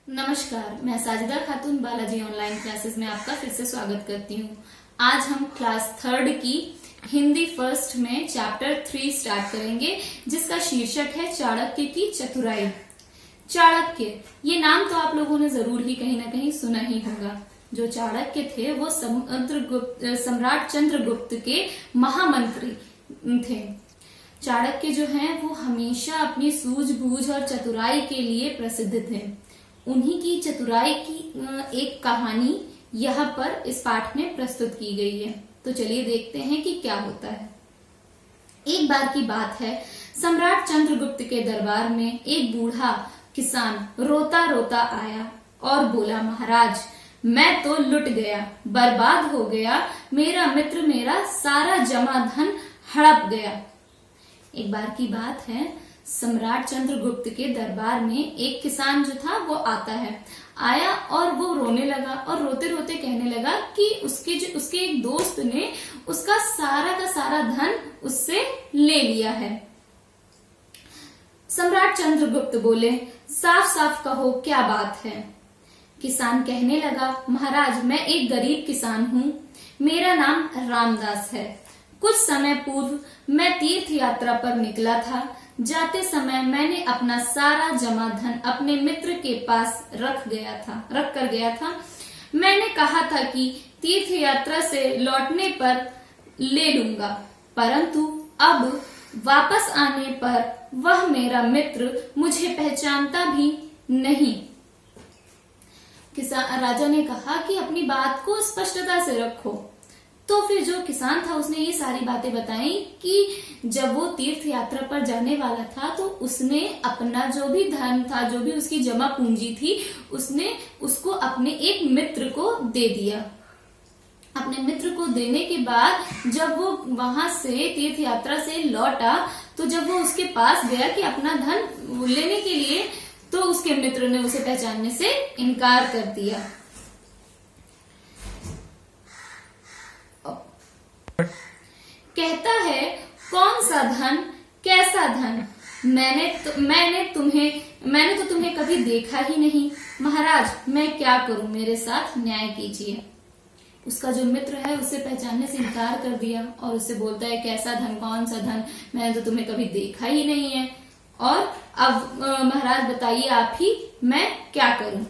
नमस्कार, मैं साजिदा खातून Balaji online classes में आपका फिर से स्वागत करती हूँ। आज हम क्लास 3rd की हिंदी फर्स्ट में चैप्टर 3 स्टार्ट करेंगे, जिसका शीर्षक है चाणक्य की चतुराई। चाणक्य, ये नाम तो आप लोगों ने जरूर ही कहीं ना कहीं सुना ही होगा। जो चाणक्य थे वो सम्राट चंद्रगुप्त के महामंत्री थे। चाणक्य जो हैं वो हमेशा अपनी सूझबूझ और चतुराई के लिए प्रसिद्ध थे। उन्हीं की चतुराई की एक कहानी यहाँ पर इस पाठ में प्रस्तुत की गई है। तो चलिए देखते हैं कि क्या होता है। एक बार की बात है, सम्राट चंद्रगुप्त के दरबार में एक बूढ़ा किसान रोता रोता आया और बोला, महाराज, मैं तो लुट गया, बर्बाद हो गया, मेरा मित्र मेरा सारा जमा धन हड़प गया। एक बार की बात है, सम्राट चंद्रगुप्त के दरबार में एक किसान जो था वो आया और वो रोने लगा और रोते रोते कहने लगा कि उसके एक दोस्त ने उसका सारा का सारा धन उससे ले लिया है। सम्राट चंद्रगुप्त बोले, साफ साफ कहो क्या बात है। किसान कहने लगा, महाराज, मैं एक गरीब किसान हूँ, मेरा नाम रामदास है। कुछ समय पूर्व मैं तीर्थ यात्रा पर निकला था। जाते समय मैंने अपना सारा जमा धन अपने मित्र के पास रख कर गया था। मैंने कहा था कि तीर्थ यात्रा से लौटने पर ले लूंगा, परंतु अब वापस आने पर वह मेरा मित्र मुझे पहचानता भी नहीं। राजा ने कहा कि अपनी बात को स्पष्टता से रखो। तो फिर जो किसान था उसने ये सारी बातें बताई कि जब वो तीर्थ यात्रा पर जाने वाला था तो उसने अपना जो भी धन था, जो भी उसकी जमा पूंजी थी, उसने उसको अपने एक मित्र को दे दिया। अपने मित्र को देने के बाद जब वो वहां से तीर्थ यात्रा से लौटा तो जब वो उसके पास गया कि अपना धन लेने के लिए, तो उसके मित्र ने उसे पहचानने से इनकार कर दिया। कहता है, कौन सा धन, कैसा धन, मैंने तो तुम्हें कभी देखा ही नहीं। महाराज, मैं क्या करूं, मेरे साथ न्याय कीजिए। उसका जो मित्र है उसे पहचानने से इनकार कर दिया और उससे बोलता है, कैसा धन, कौन सा धन, मैंने तो तुम्हें कभी देखा ही नहीं है। और अब महाराज बताइए आप ही, मैं क्या करूं।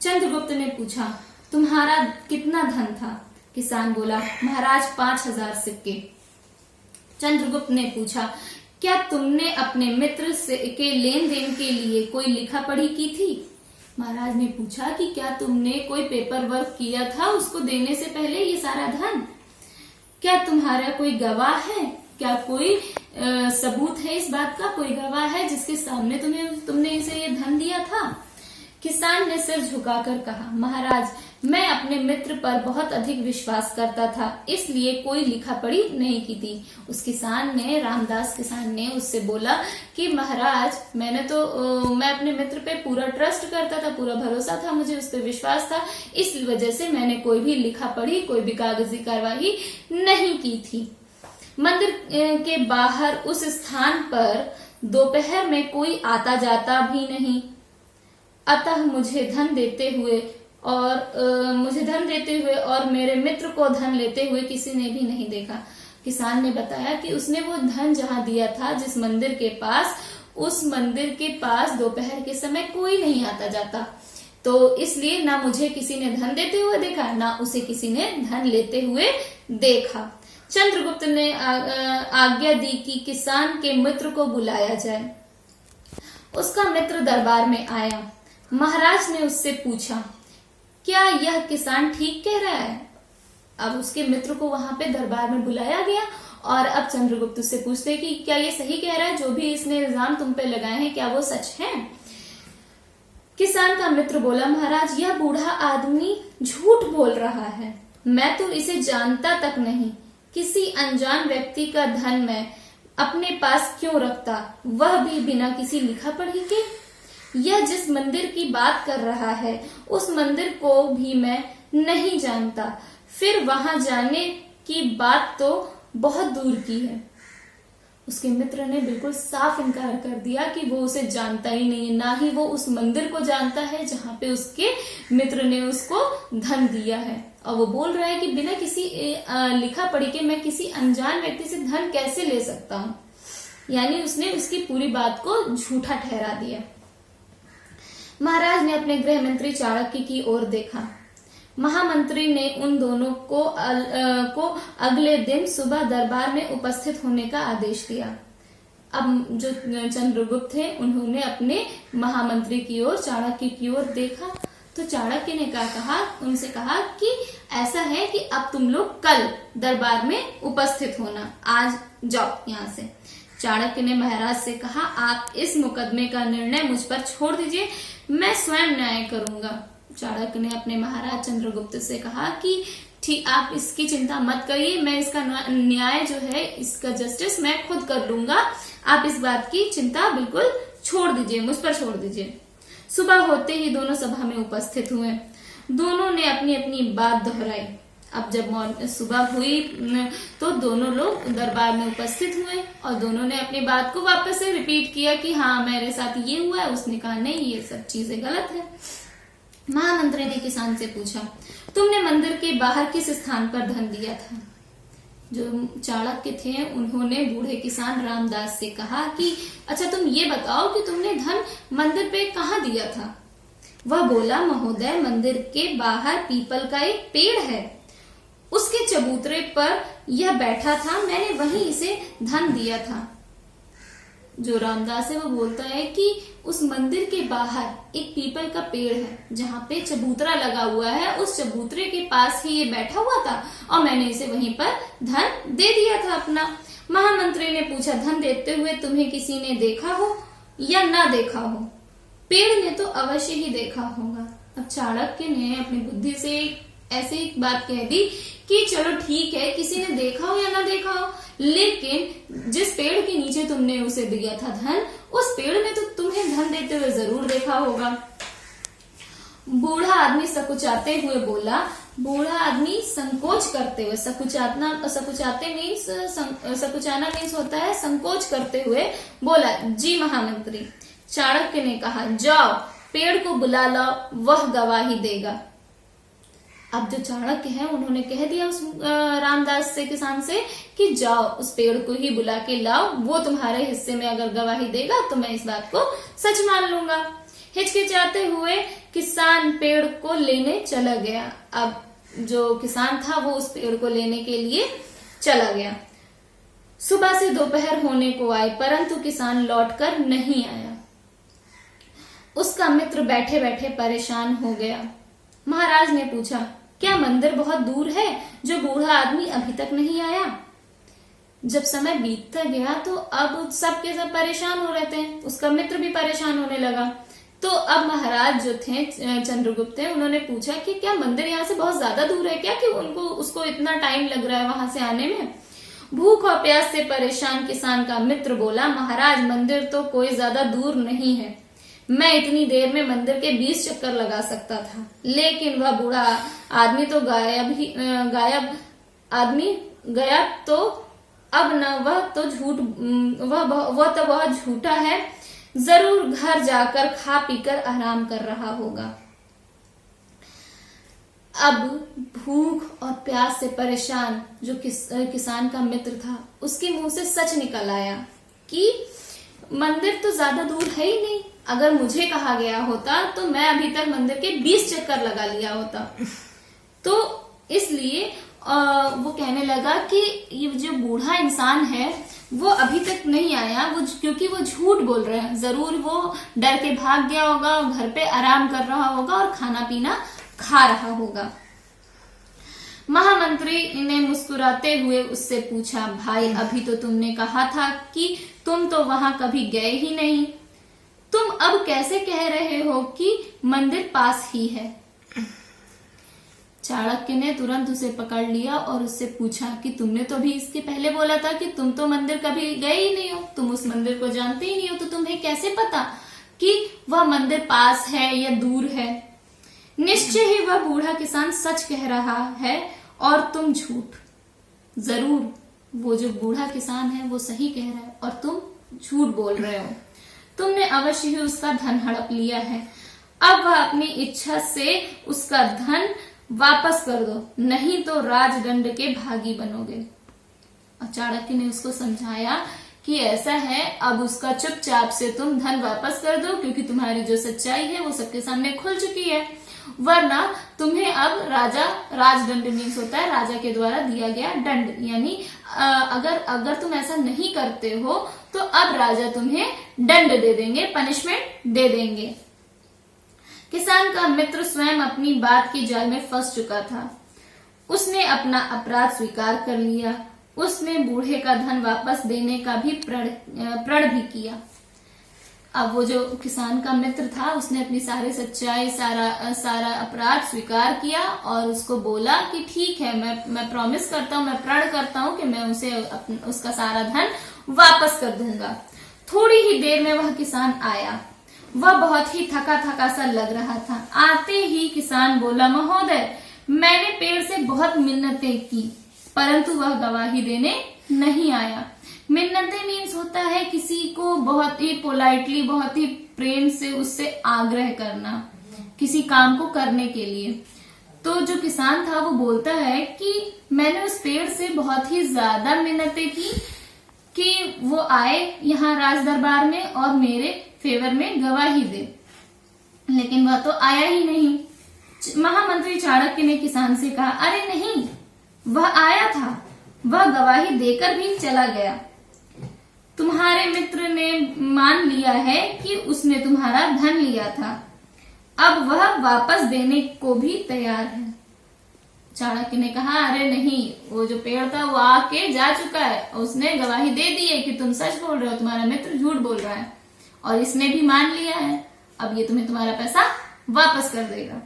चंद्रगुप्त ने पूछा, तुम्हारा कितना धन था। किसान बोला, महाराज 5000 सिक्के। चंद्रगुप्त ने पूछा, क्या तुमने अपने मित्र से के लेन देन के लिए कोई लिखा पढ़ी की थी। महाराज ने पूछा कि क्या तुमने कोई पेपर वर्क किया था उसको देने से पहले ये सारा धन। क्या तुम्हारा कोई गवाह है, क्या कोई सबूत है इस बात का, कोई गवाह है जिसके सामने तुमने इसे ये धन दिया था। किसान ने सिर झुकाकर कहा, महाराज, मैं अपने मित्र पर बहुत अधिक विश्वास करता था, इसलिए कोई लिखा पढ़ी नहीं की थी। रामदास किसान ने उससे बोला कि महाराज, मैं अपने मित्र पे पूरा ट्रस्ट करता था, पूरा भरोसा था, मुझे उस पर विश्वास था, इस वजह से मैंने कोई भी लिखा पढ़ी, कोई भी कागजी कार्यवाही नहीं की थी। मंदिर के बाहर उस स्थान पर दोपहर में कोई आता जाता भी नहीं, अतः मुझे धन देते हुए और मेरे मित्र को धन लेते हुए किसी ने भी नहीं देखा। किसान ने बताया कि उसने वो धन जहां दिया था, जिस मंदिर के पास, उस मंदिर के पास दोपहर के समय कोई नहीं आता जाता, तो इसलिए ना मुझे किसी ने धन देते हुए देखा, ना उसे किसी ने धन लेते हुए देखा। चंद्रगुप्त ने आज्ञा दी कि किसान के मित्र को बुलाया जाए। उसका मित्र दरबार में आया। महाराज ने उससे पूछा, क्या यह किसान ठीक कह रहा है। अब उसके मित्र को वहां पे दरबार में बुलाया गया और अब चंद्रगुप्त उससे पूछते कि क्या ये सही कह रहा है, जो भी इसने इल्जाम तुम पे लगाए हैं, क्या वो सच है। किसान का मित्र बोला, महाराज, यह बूढ़ा आदमी झूठ बोल रहा है, मैं तो इसे जानता तक नहीं। किसी अनजान व्यक्ति का धन मैं अपने पास क्यों रखता, वह भी बिना किसी लिखा पढ़ी के। यह जिस मंदिर की बात कर रहा है उस मंदिर को भी मैं नहीं जानता, फिर वहां जाने की बात तो बहुत दूर की है। उसके मित्र ने बिल्कुल साफ इनकार कर दिया कि वो उसे जानता ही नहीं है, ना ही वो उस मंदिर को जानता है जहां पे उसके मित्र ने उसको धन दिया है। और वो बोल रहा है कि बिना किसी लिखा पढ़ी के मैं किसी अनजान व्यक्ति से धन कैसे ले सकता हूं। यानी उसने उसकी पूरी बात को झूठा ठहरा दिया। महाराज ने अपने गृह मंत्री चाणक्य की ओर देखा। महामंत्री ने उन दोनों को अगले दिन सुबह दरबार में उपस्थित होने का आदेश दिया। अब जो चंद्रगुप्त थे उन्होंने अपने महामंत्री की ओर, चाणक्य की ओर देखा तो चाणक्य ने क्या कहा, उनसे कहा कि ऐसा है कि अब तुम लोग कल दरबार में उपस्थित होना, आज जाओ यहाँ से। चाणक्य ने महाराज से कहा, आप इस मुकदमे का निर्णय मुझ पर छोड़ दीजिए, मैं स्वयं न्याय करूंगा। चाणक्य ने अपने महाराज चंद्रगुप्त से कहा कि ठीक, आप इसकी चिंता मत करिए, मैं इसका न्याय जो है, इसका जस्टिस मैं खुद कर लूंगा, आप इस बात की चिंता बिल्कुल छोड़ दीजिए, मुझ पर छोड़ दीजिए। सुबह होते ही दोनों सभा में उपस्थित हुए। दोनों ने अपनी अपनी बात दोहराई। अब जब सुबह हुई तो दोनों लोग दरबार में उपस्थित हुए और दोनों ने अपनी बात को वापस से रिपीट किया कि हाँ मेरे साथ ये हुआ है। उसने कहा नहीं, ये सब चीजें गलत है। महामंत्री ने किसान से पूछा, तुमने मंदिर के बाहर किस स्थान पर धन दिया था? जो चाणक्य थे उन्होंने बूढ़े किसान रामदास से कहा कि अच्छा तुम ये बताओ कि तुमने धन मंदिर पे कहाँ दिया था? वह बोला, महोदय मंदिर के बाहर पीपल का एक पेड़ है, उसके चबूतरे पर यह बैठा था, मैंने वहीं इसे धन दिया था। जो रामदास है वो बोलता है कि उस मंदिर के बाहर एक पीपल का पेड़ है जहाँ पे चबूतरा लगा हुआ है, उस चबूतरे के पास ही ये बैठा हुआ था और मैंने इसे वहीं पर धन दे दिया था अपना। महामंत्री ने पूछा, धन देते हुए तुम्हें किसी ने देखा हो या ना देखा हो? पेड़ ने तो अवश्य ही देखा होगा। अब चाणक्य ने अपनी बुद्धि से ऐसी बात कह दी कि चलो ठीक है, किसी ने देखा हो या ना देखा हो, लेकिन जिस पेड़ के नीचे तुमने उसे दिया था धन, उस पेड़ ने तो तुम्हें धन देते हुए जरूर देखा होगा। बूढ़ा आदमी सकुचाते हुए बोला, बूढ़ा आदमी संकोच करते हुए, सकुचाना मीन्स होता है संकोच करते हुए बोला, जी महामंत्री। चाणक्य ने कहा, जाओ पेड़ को बुला लाओ, वह गवाही देगा। अब जो चाणक्य है उन्होंने कह दिया उस रामदास से, किसान से, कि जाओ उस पेड़ को ही बुला के लाओ, वो तुम्हारे हिस्से में अगर गवाही देगा तो मैं इस बात को सच मान लूंगा। हिचकिचाते हुए किसान पेड़ को लेने चला गया। अब जो किसान था वो उस पेड़ को लेने के लिए चला गया। सुबह से दोपहर होने को आए परंतु किसान लौटकर नहीं आया। उसका मित्र बैठे बैठे परेशान हो गया। महाराज ने पूछा, क्या मंदिर बहुत दूर है जो बूढ़ा आदमी अभी तक नहीं आया? जब समय बीतता गया तो अब सब के सब परेशान हो रहे थे, उसका मित्र भी परेशान होने लगा। तो अब महाराज जो थे चंद्रगुप्त थे, उन्होंने पूछा कि क्या मंदिर यहाँ से बहुत ज्यादा दूर है क्या, कि उसको इतना टाइम लग रहा है वहां से आने में? भूख और प्यास से परेशान किसान का मित्र बोला, महाराज मंदिर तो कोई ज्यादा दूर नहीं है, मैं इतनी देर में मंदिर के 20 चक्कर लगा सकता था, लेकिन वह बूढ़ा आदमी तो गायब आदमी गया तो अब न वह तो बहुत झूठा है, जरूर घर जाकर खा पीकर आराम कर रहा होगा। अब भूख और प्यास से परेशान जो किसान का मित्र था, उसके मुंह से सच निकल आया कि मंदिर तो ज्यादा दूर है ही नहीं, अगर मुझे कहा गया होता तो मैं अभी तक मंदिर के 20 चक्कर लगा लिया होता। तो इसलिए वो कहने लगा कि ये जो बूढ़ा इंसान है वो अभी तक नहीं आया, क्योंकि वो झूठ बोल रहे हैं, जरूर वो डर के भाग गया होगा और घर पे आराम कर रहा होगा और खाना पीना खा रहा होगा। महामंत्री ने मुस्कुराते हुए उससे पूछा, भाई अभी तो तुमने कहा था कि तुम तो वहां कभी गए ही नहीं, तुम अब कैसे कह रहे हो कि मंदिर पास ही है? चाणक्य ने तुरंत उसे पकड़ लिया और उससे पूछा कि तुमने तो अभी इसके पहले बोला था कि तुम तो मंदिर कभी गए ही नहीं हो, तुम उस मंदिर को जानते ही नहीं हो, तो तुम्हें कैसे पता कि वह मंदिर पास है या दूर है? निश्चय ही वह बूढ़ा किसान सच कह रहा है और तुम झूठ। जरूर वो जो बूढ़ा किसान है वो सही कह रहा है और तुम झूठ बोल रहे हो। तुमने अवश्य ही उसका धन हड़प लिया है। अब वह अपनी इच्छा से उसका धन वापस कर दो, नहीं तो राजदंड के भागी बनोगे। और चाणक्य ने उसको समझाया कि ऐसा है, अब उसका चुपचाप से तुम धन वापस कर दो, क्योंकि तुम्हारी जो सच्चाई है वो सबके सामने खुल चुकी है, वरना तुम्हें अब राजदंड मीन्स होता है राजा के द्वारा दिया गया दंड, यानी अगर तुम ऐसा नहीं करते हो तो अब राजा तुम्हें दंड दे देंगे, पनिशमेंट दे देंगे। किसान का मित्र स्वयं अपनी बात की जाल में फंस चुका था। उसने अपना अपराध स्वीकार कर लिया। उसने बूढ़े का धन वापस देने का भी प्रण भी किया। अब वो जो किसान का मित्र था उसने अपनी सारी सच्चाई, सारा अपराध स्वीकार किया और उसको बोला कि ठीक है, मैं प्रॉमिस करता हूँ, मैं प्रण करता हूँ कि मैं उसे उसका सारा धन वापस कर दूंगा। थोड़ी ही देर में वह किसान आया। वह बहुत ही थका सा लग रहा था। आते ही किसान बोला, महोदय, मैंने पेड़ से बहुत मिन्नतें की, परंतु वह गवाही देने नहीं आया। मिन्नतें मीन्स होता है किसी को बहुत ही पोलाइटली, बहुत ही प्रेम से उससे आग्रह करना किसी काम को करने के लिए। तो जो किसान था वो बोलता है कि मैंने उस पेड़ से बहुत ही ज्यादा मिन्नतें की कि वो आए यहाँ राज दरबार में और मेरे फेवर में गवाही दे, लेकिन वह तो आया ही नहीं। महामंत्री चाणक्य ने किसान से कहा, अरे नहीं, वह आया था, वह गवाही देकर भी चला गया। तुम्हारे मित्र ने मान लिया है कि उसने तुम्हारा धन लिया था, अब वह वापस देने को भी तैयार है। चाणक्य ने कहा, अरे नहीं, वो जो पेड़ था वो आके जा चुका है, उसने गवाही दे दी है कि तुम सच बोल रहे हो, तुम्हारा मित्र झूठ बोल रहा है, और इसने भी मान लिया है। अब ये तुम्हें तुम्हारा पैसा वापस कर देगा।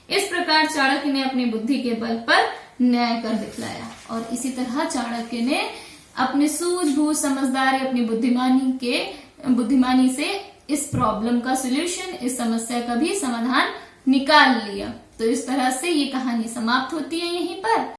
इस प्रकार चाणक्य ने अपनी बुद्धि के बल पर न्याय कर दिखलाया। और इसी तरह चाणक्य ने अपनी सूझबूझ, समझदारी, अपनी बुद्धिमानी से इस प्रॉब्लम का सॉल्यूशन, इस समस्या का भी समाधान निकाल लिया। तो इस तरह से ये कहानी समाप्त होती है यहीं पर।